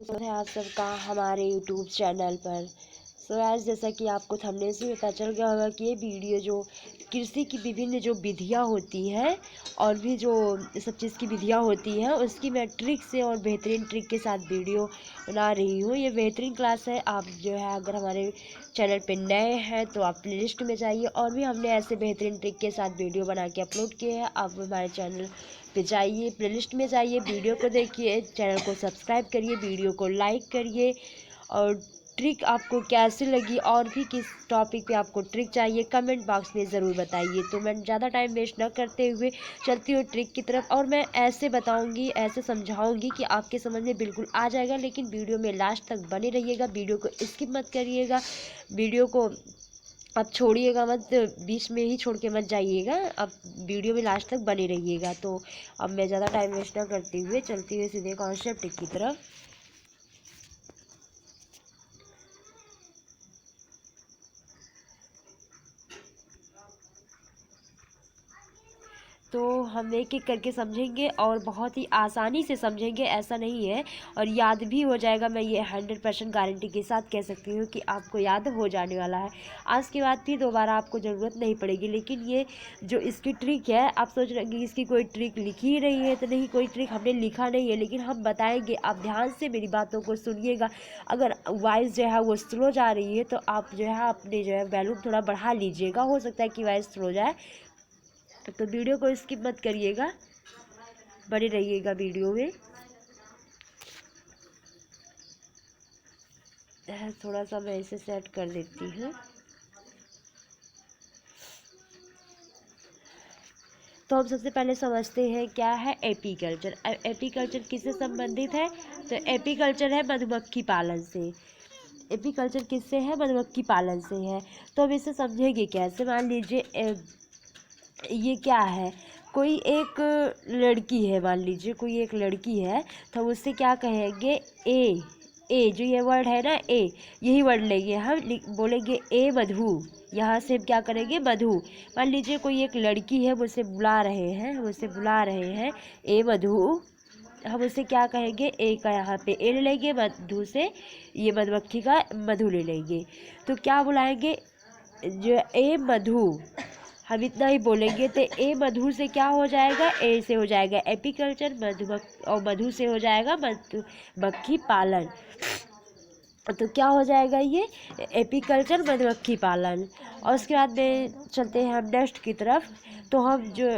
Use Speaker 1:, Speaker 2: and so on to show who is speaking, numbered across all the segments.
Speaker 1: स्वागत है आप सबका हमारे यूट्यूब चैनल पर। आज जैसा कि आपको थंबनेल से पता चल गया होगा कि ये वीडियो जो कृषि की विभिन्न जो विधियाँ होती हैं और भी जो सब चीज़ की विधियाँ होती हैं उसकी मैं ट्रिक से और बेहतरीन ट्रिक के साथ वीडियो बना रही हूँ। ये बेहतरीन क्लास है। आप जो है अगर हमारे चैनल पर नए हैं तो आप प्लेलिस्ट में जाइए, और भी हमने ऐसे बेहतरीन ट्रिक के साथ वीडियो बना के अपलोड किए हैं। आप हमारे चैनल पे जाइए, प्लेलिस्ट में जाइए, वीडियो को देखिए, चैनल को सब्सक्राइब करिए, वीडियो को लाइक करिए। और ट्रिक आपको कैसी लगी और भी किस टॉपिक पे आपको ट्रिक चाहिए कमेंट बॉक्स में ज़रूर बताइए। तो मैं ज़्यादा टाइम वेस्ट न करते हुए चलती हूँ ट्रिक की तरफ, और मैं ऐसे बताऊँगी, ऐसे समझाऊँगी कि आपके समझ में बिल्कुल आ जाएगा। लेकिन वीडियो में लास्ट तक बने रहिएगा, वीडियो को स्किप मत करिएगा, वीडियो को आप छोड़िएगा मत, बीच में ही छोड़ के मत जाइएगा, आप वीडियो में लास्ट तक बने रहिएगा। तो अब मैं ज़्यादा टाइम वेस्ट ना करते हुए चलती हुई सीधे कॉन्सेप्ट की तरफ। तो हम एक एक करके समझेंगे और बहुत ही आसानी से समझेंगे, ऐसा नहीं है, और याद भी हो जाएगा। मैं ये 100% गारंटी के साथ कह सकती हूँ कि आपको याद हो जाने वाला है। आज के बाद भी दोबारा आपको ज़रूरत नहीं पड़ेगी। लेकिन ये जो इसकी ट्रिक है, आप सोच रहे हैं कि इसकी कोई ट्रिक लिखी ही नहीं है, तो नहीं, कोई ट्रिक हमने लिखा नहीं है, लेकिन हम बताएंगे। आप ध्यान से मेरी बातों को सुनिएगा। अगर वॉइस जो है वो स्लो जा रही है तो आप जो है अपने जो है वॉल्यूम थोड़ा बढ़ा लीजिएगा, हो सकता है कि वॉइस स्लो जाए। तो वीडियो को स्किप मत करिएगा, बने रहिएगा वीडियो में। थोड़ा सा मैं इसे सेट कर देती हूँ। तो हम सबसे पहले समझते हैं क्या है एपीकल्चर। एपीकल्चर किससे संबंधित है? तो एपीकल्चर है मधुमक्खी पालन से। एपीकल्चर किससे है? मधुमक्खी पालन से है। तो हम इसे समझेंगे कैसे। मान लीजिए ये क्या है, कोई एक लड़की है, मान लीजिए कोई एक लड़की है, तो हम उससे क्या कहेंगे? ए जो ये वर्ड है ना, यही वर्ड लेंगे हम, बोलेंगे ए मधु। यहाँ से हम क्या करेंगे? मधु। मान लीजिए कोई एक लड़की है, मुझसे बुला रहे हैं, हम उससे बुला रहे हैं ए मधु। हम उससे क्या कहेंगे? ए का यहाँ पे ए ले लेंगे, मधु से ये मधुमक्खी का मधु ले लेंगे। तो क्या बुलाएंगे? जो ए मधु, हम इतना ही बोलेंगे। तो ए मधु से क्या हो जाएगा? ए से हो जाएगा एपीकल्चर, और मधु से हो जाएगा मधुमक्खी पालन। तो क्या हो जाएगा? ये एपीकल्चर मधुमक्खी पालन। और उसके बाद में चलते हैं हम नेक्स्ट की तरफ। तो हम जो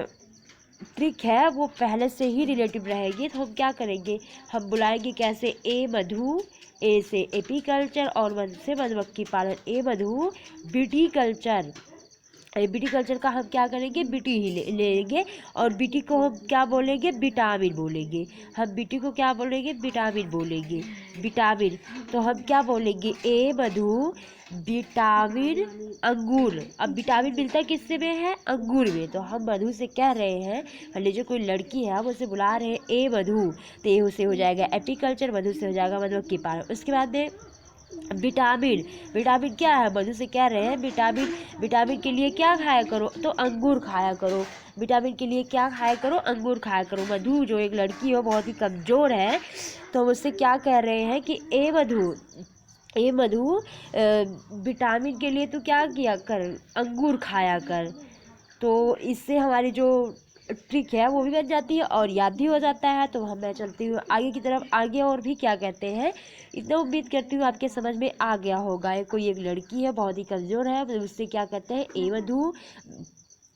Speaker 1: ट्रिक है वो पहले से ही रिलेटिव रहेगी। तो हम क्या करेंगे? हम बुलाएंगे कैसे? ए मधु, ए से एपीकल्चर और मधु से मधुमक्खी पालन। ए मधु विटीकल्चर। विटीकल्चर का हम क्या करेंगे? बीटी ही लेंगे। और बीटी को हम क्या बोलेंगे? विटामिन बोलेंगे। हम बीटी को क्या बोलेंगे? विटामिन बोलेंगे, विटामिन। तो हम क्या बोलेंगे? ए मधु विटामिन अंगूर। अब विटामिन मिलता है किससे में है? अंगूर में। तो हम मधु से कह रहे हैं, मान लीजिए कोई लड़की है, हम उसे बुला रहे हैं ए मधु, तो ए से हो जाएगा एपीकल्चर, मधु से हो जाएगा मधुमक्खी पालन। उसके बाद में विटामिन। विटामिन क्या है? मधु से कह रहे हैं विटामिन, विटामिन के लिए क्या खाया करो? तो अंगूर खाया करो। विटामिन के लिए क्या खाया करो? अंगूर खाया करो। मधु जो एक लड़की है बहुत ही कमज़ोर है, तो उससे क्या कह रहे हैं कि ए मधु, ए मधु विटामिन के लिए तू क्या किया कर? अंगूर खाया कर। तो इससे हमारी जो ट्रिक है वो भी बन जाती है और याद भी हो जाता है। तो मैं चलती हूँ आगे की तरफ। आगे और भी क्या कहते हैं, इतना उम्मीद करती हूँ आपके समझ में आ गया होगा। कोई एक लड़की है बहुत ही कमज़ोर है, उससे क्या कहते हैं? ए मधु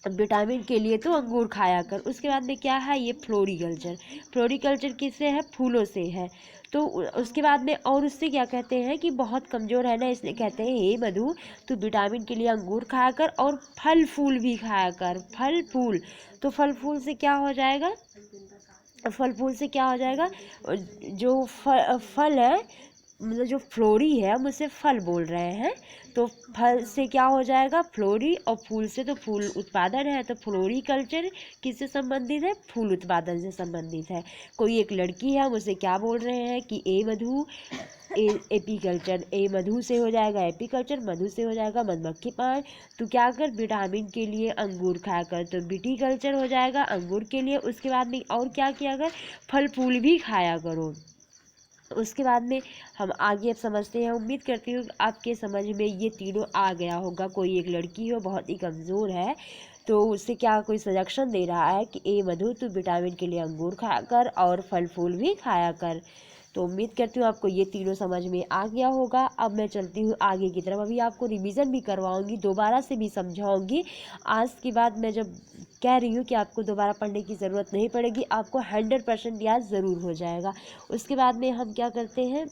Speaker 1: विटामिन के लिए तो अंगूर खाया कर। उसके बाद में क्या है? ये फ्लोरिकल्चर। फ्लोरिकल्चर किससे है? फूलों से है। तो उसके बाद में और उससे क्या कहते हैं कि बहुत कमज़ोर है ना, इसलिए कहते हैं हे मधु तू विटामिन के लिए अंगूर खाया कर और फल फूल भी खाया कर। फल फूल, तो फल फूल से क्या हो जाएगा? फल फूल से क्या हो जाएगा? जो फल है, मतलब जो फ्लोरी है, हम उसे फल बोल रहे हैं। तो फल से क्या हो जाएगा? फ्लोरी, और फूल से तो फूल उत्पादन है, तो फ्लोरिकल्चर किससे संबंधित है? फूल उत्पादन से संबंधित है। कोई एक लड़की है, हम उसे क्या बोल रहे हैं कि ए मधु, एपीकल्चर। ए मधु से हो जाएगा एपीकल्चर, मधु से हो जाएगा मधुमक्खी पालन। तो क्या कर? विटामिन के लिए अंगूर खाया कर, तो विटीकल्चर हो जाएगा अंगूर के लिए। उसके बाद में और क्या किया कर? फल फूल भी खाया करो। उसके बाद में हम आगे अब समझते हैं। उम्मीद करती हूँ आपके समझ में ये तीनों आ गया होगा। कोई एक लड़की हो बहुत ही कमज़ोर है, तो उससे क्या कोई सजेशन दे रहा है कि ए मधु तू विटामिन के लिए अंगूर खाया कर और फल फूल भी खाया कर। तो उम्मीद करती हूँ आपको ये तीनों समझ में आ गया होगा। अब मैं चलती हूँ आगे की तरफ। अभी आपको रिवीजन भी करवाऊंगी, दोबारा से भी समझाऊंगी। आज के बाद मैं जब कह रही हूँ कि आपको दोबारा पढ़ने की ज़रूरत नहीं पड़ेगी, आपको 100% याद ज़रूर हो जाएगा। उसके बाद में हम क्या करते हैं,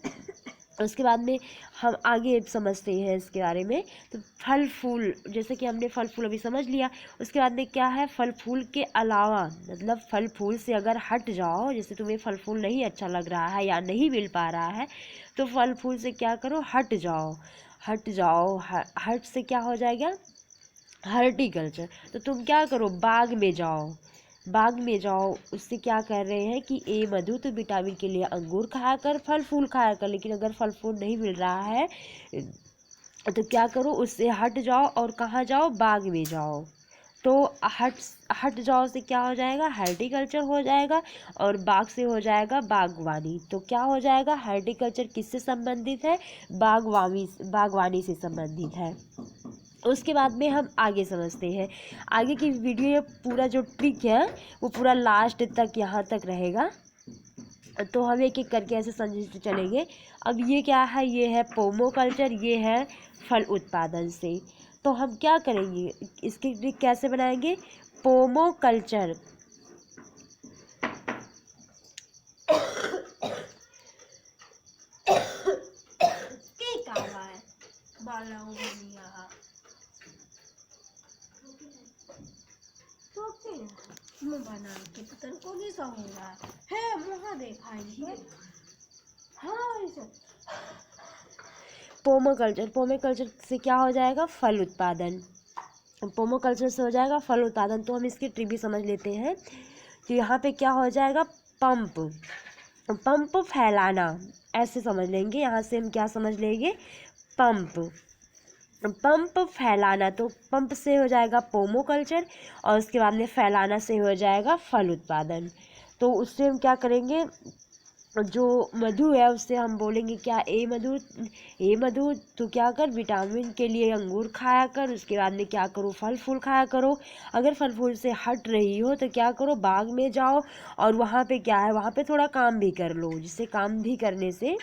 Speaker 1: उसके बाद में हम आगे समझते हैं इसके बारे में। तो फल फूल, जैसे कि हमने फल फूल अभी समझ लिया। उसके बाद में क्या है, फल फूल के अलावा, मतलब फल फूल से अगर हट जाओ, जैसे तुम्हें फल फूल नहीं अच्छा लग रहा है या नहीं मिल पा रहा है, तो फल फूल से क्या करो, हट जाओ। हट जाओ, हट से क्या हो जाएगा, हर्टिकल्चर। तो तुम क्या करो, बाग में जाओ। बाग में जाओ, उससे क्या कर रहे हैं कि ए मधु तो विटामिन के लिए अंगूर खाया कर, फल फूल खाया कर। लेकिन अगर फल फूल नहीं मिल रहा है तो क्या करो, उससे हट जाओ और कहाँ जाओ, बाग में जाओ। तो हट हट जाओ से क्या हो जाएगा, हर्टिकल्चर हो जाएगा। और बाग से हो जाएगा बागवानी। तो क्या हो जाएगा, हर्टिकल्चर किससे संबंधित है, बागवानी से संबंधित है। उसके बाद में हम आगे समझते हैं। आगे की वीडियो पूरा जो ट्रिक है वो पूरा लास्ट तक यहाँ तक रहेगा। तो हम एक एक करके ऐसे समझते चलेंगे। अब ये क्या है, ये है पोमोकल्चर, ये है फल उत्पादन से। तो हम क्या करेंगे, इसकी ट्रिक कैसे बनाएंगे, पोमोकल्चर।
Speaker 2: बना के पतन को नहीं सहूंगा है मुहा देखा है। हाँ
Speaker 1: पोमोकल्चर से क्या हो जाएगा, फल उत्पादन। पोमोकल्चर से हो जाएगा फल उत्पादन। तो हम इसकी ट्रिक भी समझ लेते हैं। तो यहाँ पे क्या हो जाएगा, पंप फैलाना, ऐसे समझ लेंगे। यहाँ से हम क्या समझ लेंगे, पंप फैलाना। तो पंप से हो जाएगा पोमोकल्चर और उसके बाद में फैलाना से हो जाएगा फल उत्पादन। तो उससे हम क्या करेंगे, जो मधु है उससे हम बोलेंगे क्या, ए मधु तो क्या कर, विटामिन के लिए अंगूर खाया कर। उसके बाद में क्या करो, फल फूल खाया करो। अगर फल फूल से हट रही हो तो क्या करो, बाग में जाओ और वहाँ पे क्या है, वहाँ पे थोड़ा काम भी कर लो, जिससे काम भी करने से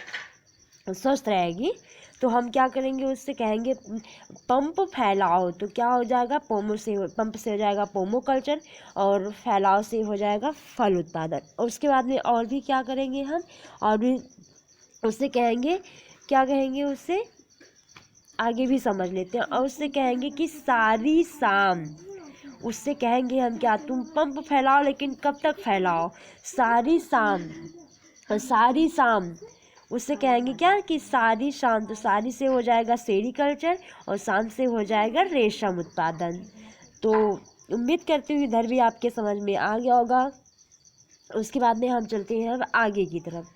Speaker 1: स्वस्थ रहेगी। तो हम क्या करेंगे, उससे कहेंगे पंप फैलाओ। तो क्या हो जाएगा, पंप से हो जाएगा पोमोकल्चर और फैलाव से हो जाएगा फल उत्पादन। और उसके बाद में और भी क्या करेंगे हम, और भी उससे कहेंगे, क्या कहेंगे उससे आगे भी समझ लेते हैं। और उससे कहेंगे कि सारी शाम, उससे कहेंगे हम क्या, तुम पंप फैलाओ लेकिन कब तक फैलाओ, सारी शाम। सारी शाम, उससे कहेंगे क्या कि सारी शाम। तो सारी से हो जाएगा सेरीकल्चर और शाम से हो जाएगा रेशम उत्पादन। तो उम्मीद करती हूँ इधर भी आपके समझ में आ गया होगा। उसके बाद में हम चलते हैं अब आगे की तरफ।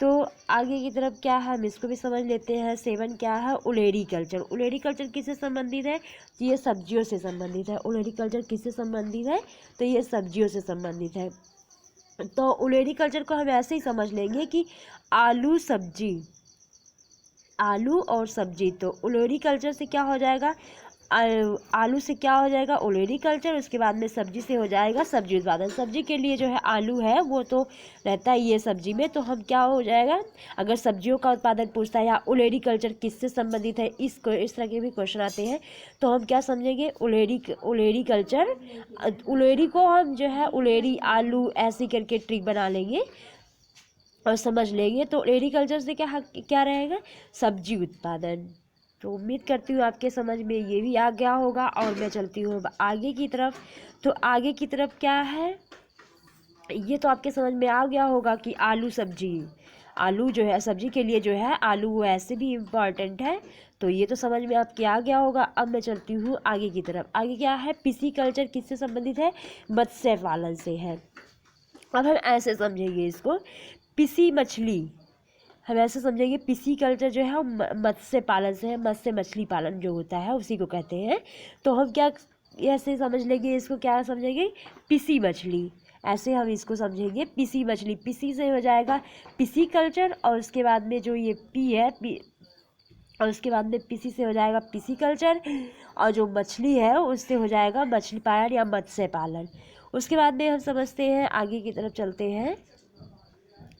Speaker 1: तो आगे की तरफ क्या है, हम इसको भी समझ लेते हैं। 7 क्या है, उलेरी कल्चर। उलेरी कल्चर किससे संबंधित है, तो ये सब्जियों से संबंधित है। उलेरी कल्चर किससे संबंधित है, तो ये सब्जियों से संबंधित है। तो उलेरी कल्चर को हम ऐसे ही समझ लेंगे कि आलू सब्जी, आलू और सब्जी। तो उलेरी कल्चर से क्या हो जाएगा, आलू से क्या हो जाएगा, उलेरी कल्चर। उसके बाद में सब्जी से हो जाएगा सब्जी उत्पादन। सब्जी के लिए जो है आलू है वो तो रहता ही है सब्जी में। तो हम क्या हो जाएगा, अगर सब्जियों का उत्पादन पूछता है या उलेरी कल्चर किससे संबंधित है, इस तरह के भी क्वेश्चन आते हैं। तो हम क्या समझेंगे, उलेरी कल्चर। उलेरी को हम जो है उलेरी आलू ऐसे करके ट्रिक बना लेंगे और समझ लेंगे। तो एग्रीकल्चर से क्या रहेगा, सब्जी उत्पादन। तो उम्मीद करती हूँ आपके समझ में ये भी आ गया होगा। और मैं चलती हूँ अब आगे की तरफ। तो आगे की तरफ क्या है, ये तो आपके समझ में आ गया होगा कि आलू सब्जी, आलू जो है सब्जी के लिए जो है आलू वो ऐसे भी इम्पॉर्टेंट है। तो ये तो समझ में आपके आ गया होगा। अब मैं चलती हूँ आगे की तरफ। आगे क्या है, पिसीकल्चर किससे संबंधित है, मत्स्य पालन से है। अब हम ऐसे समझेंगे इसको, पिसी मछली, हम ऐसे समझेंगे पिसी कल्चर जो है वो मत्स्य पालन से है। मत्स्य मछली पालन जो होता है उसी को कहते हैं। तो हम क्या ऐसे समझ लेंगे इसको, क्या समझेंगे, पिसी मछली, ऐसे हम इसको समझेंगे पिसी मछली। पिसी से हो जाएगा पिसी कल्चर, और उसके बाद में जो ये पी है और उसके बाद में पिसी से हो जाएगा पिसी कल्चर, और जो मछली है उससे हो जाएगा मछली पालन या मत्स्य पालन। उसके बाद में हम समझते हैं, आगे की तरफ चलते हैं।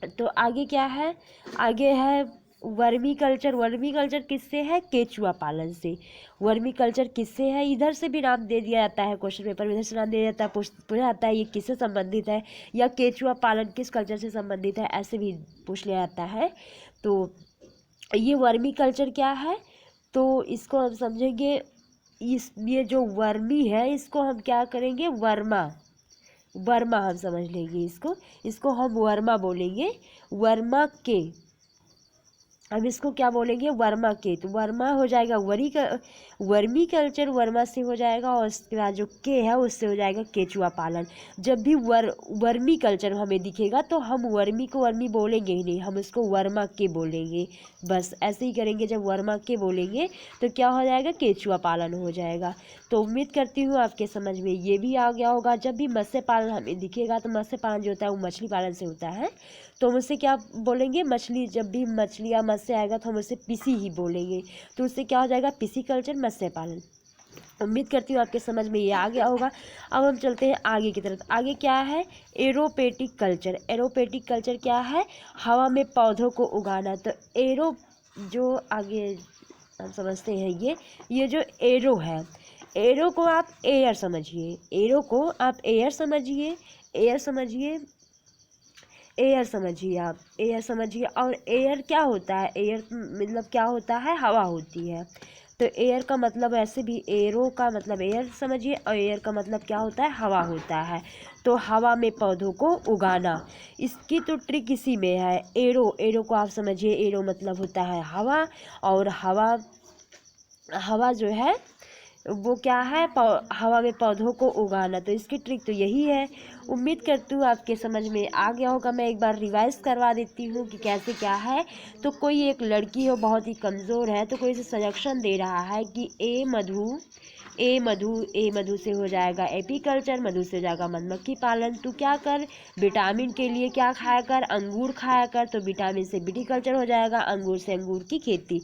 Speaker 1: तो आगे क्या है, आगे है वर्मी कल्चर। वर्मी कल्चर किससे है, केचुआ पालन से। वर्मी कल्चर किससे है, इधर से भी नाम दे दिया जाता है, क्वेश्चन पेपर में इधर से नाम दे दिया जाता है, पूछा जाता है ये किससे संबंधित है, या केचुआ पालन किस कल्चर से संबंधित है, ऐसे भी पूछ लिया जाता है। तो ये वर्मी कल्चर क्या है, तो इसको हम समझेंगे, ये जो वर्मी है इसको हम क्या करेंगे, वर्मा हम समझ लेंगे इसको हम वर्मा बोलेंगे। वर्मा के, अब इसको क्या बोलेंगे, वर्मा के। तो वर्मा हो जाएगा वर्मी कल्चर, वर्मा से हो जाएगा, और उसके बाद जो के है उससे हो जाएगा केचुआ पालन। जब भी वर्मी कल्चर हमें दिखेगा तो हम वर्मी को वर्मी बोलेंगे ही नहीं, हम उसको वर्मा के बोलेंगे। बस ऐसे ही करेंगे, जब वर्मा के बोलेंगे तो क्या हो जाएगा, केचुआ पालन हो जाएगा। तो उम्मीद करती हूँ आपके समझ में ये भी आ गया होगा। जब भी मत्स्य पालन हमें दिखेगा तो मत्स्य पालन जो होता है वो मछली पालन से होता है, तो हम उससे क्या बोलेंगे, मछली। जब भी मछली या मत्स्य आएगा तो हम उससे पिसी ही बोलेंगे, तो उससे क्या हो जाएगा, पिसी कल्चर मत्स्य पालन। उम्मीद करती हूँ आपके समझ में ये आ गया होगा। अब हम चलते हैं आगे की तरफ। आगे क्या है, एरोपेटिक कल्चर। एरोपेटिक कल्चर क्या है, हवा में पौधों को उगाना। तो एरो जो आगे हम समझते हैं, ये जो एरो है, एरो को आप एयर समझिए, एरो को आप एयर समझिए, एयर समझिए, एयर समझिए आप, एयर समझिए। और एयर क्या होता है, एयर मतलब क्या होता है, हवा होती है। तो एयर का मतलब ऐसे भी, एरो का मतलब एयर समझिए, और एयर का मतलब क्या होता है, हवा होता है। तो हवा में पौधों को उगाना, इसकी तो ट्रिक इसी में है। एरो को आप समझिए, एरो मतलब होता है हवा, और हवा जो है वो क्या है, हवा में पौधों को उगाना। तो इसकी ट्रिक तो यही है। उम्मीद करती हूँ आपके समझ में आ गया होगा। मैं एक बार रिवाइज करवा देती हूँ कि कैसे क्या है। तो कोई एक लड़की हो, बहुत ही कमज़ोर है, तो कोई इसे सजेशन दे रहा है कि ए मधु से हो जाएगा एपीकल्चर, मधु से हो जाएगा मधुमक्खी पालन। तू क्या कर, विटामिन के लिए क्या खाया कर, अंगूर खाया कर, तो विटामिन से विटीकल्चर हो जाएगा, अंगूर से अंगूर की खेती।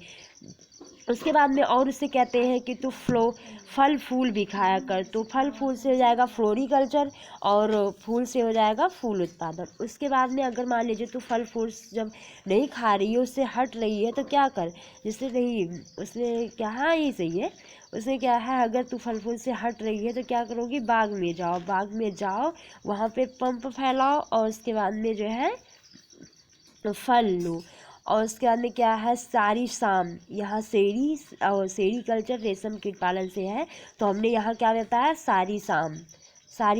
Speaker 1: उसके बाद में और उससे कहते हैं कि तू फल फूल भी खाया कर, तो फल फूल से हो जाएगा फ्लोरिकल्चर, और फूल से हो जाएगा फूल उत्पादन। उसके बाद में अगर मान लीजिए तू फल फूल जब नहीं खा रही है, उससे हट रही है, तो क्या कर, जिससे नहीं, उसने क्या, हाँ ये सही है, उससे क्या है, अगर तू फल फूल से हट रही है तो क्या करोगी, बाग में जाओ, वहाँ पे पंप फैलाओ, और उसके बाद में जो है फल लो। और उसके बाद में क्या है, सारी शाम, यहाँ सेरी कल्चर रेशम कीट पालन से है, तो हमने यहाँ क्या बताया, सारी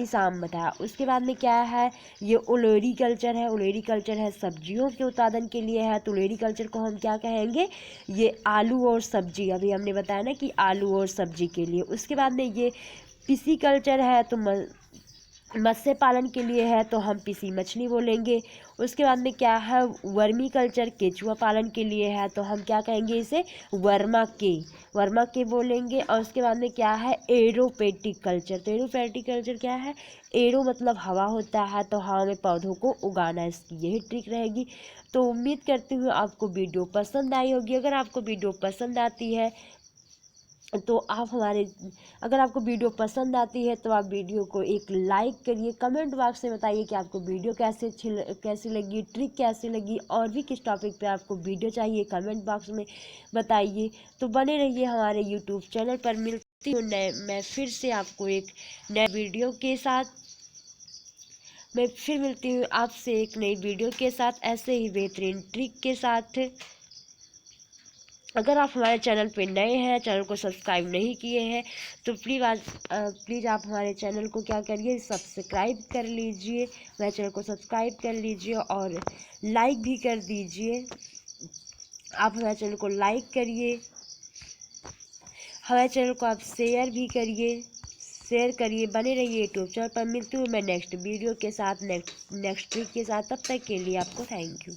Speaker 1: शाम बताया। उसके बाद में क्या है, ये ओलेरी कल्चर है, सब्जियों के उत्पादन के लिए है। तो ओलेरी कल्चर को हम क्या कहेंगे, ये आलू और सब्जी, अभी हमने बताया ना कि आलू और सब्जी के लिए। उसके बाद में ये पिसी कल्चर है, तो मत्स्य पालन के लिए है, तो हम पिसी मछली बोलेंगे। उसके बाद में क्या है, वर्मी कल्चर केचुआ पालन के लिए है, तो हम क्या कहेंगे, इसे वर्मा के बोलेंगे। और उसके बाद में क्या है, एरोपेटिक कल्चर। तो एरोपेटिक कल्चर क्या है, एरो मतलब हवा होता है, तो हवा में पौधों को उगाना, इसकी यही ट्रिक रहेगी। तो उम्मीद करती हूँ आपको वीडियो पसंद आई होगी। अगर आपको वीडियो पसंद आती है तो अगर आपको वीडियो पसंद आती है तो आप वीडियो को एक लाइक करिए। कमेंट बॉक्स में बताइए कि आपको वीडियो कैसी लगी, ट्रिक कैसी लगी, और भी किस टॉपिक पे आपको वीडियो चाहिए, कमेंट बॉक्स में बताइए। तो बने रहिए हमारे यूट्यूब चैनल पर। मिलती हूँ मैं फिर से आपको एक नए वीडियो के साथ। मैं फिर मिलती हूँ आपसे एक नई वीडियो के साथ, ऐसे ही बेहतरीन ट्रिक के साथ। अगर आप हमारे चैनल पे नए हैं, चैनल को सब्सक्राइब नहीं किए हैं, तो प्लीज़ आप हमारे चैनल को क्या करिए, सब्सक्राइब कर लीजिए। हमारे चैनल को सब्सक्राइब कर लीजिए और लाइक भी कर दीजिए। आप हमारे चैनल को लाइक करिए, हमारे चैनल को आप शेयर करिए। बने रहिए यूट्यूब चैनल पर। मिलती हूँ मैं नेक्स्ट वीडियो के साथ, नेक्स्ट ट्रिक के साथ। तब तक के लिए आपको थैंक यू।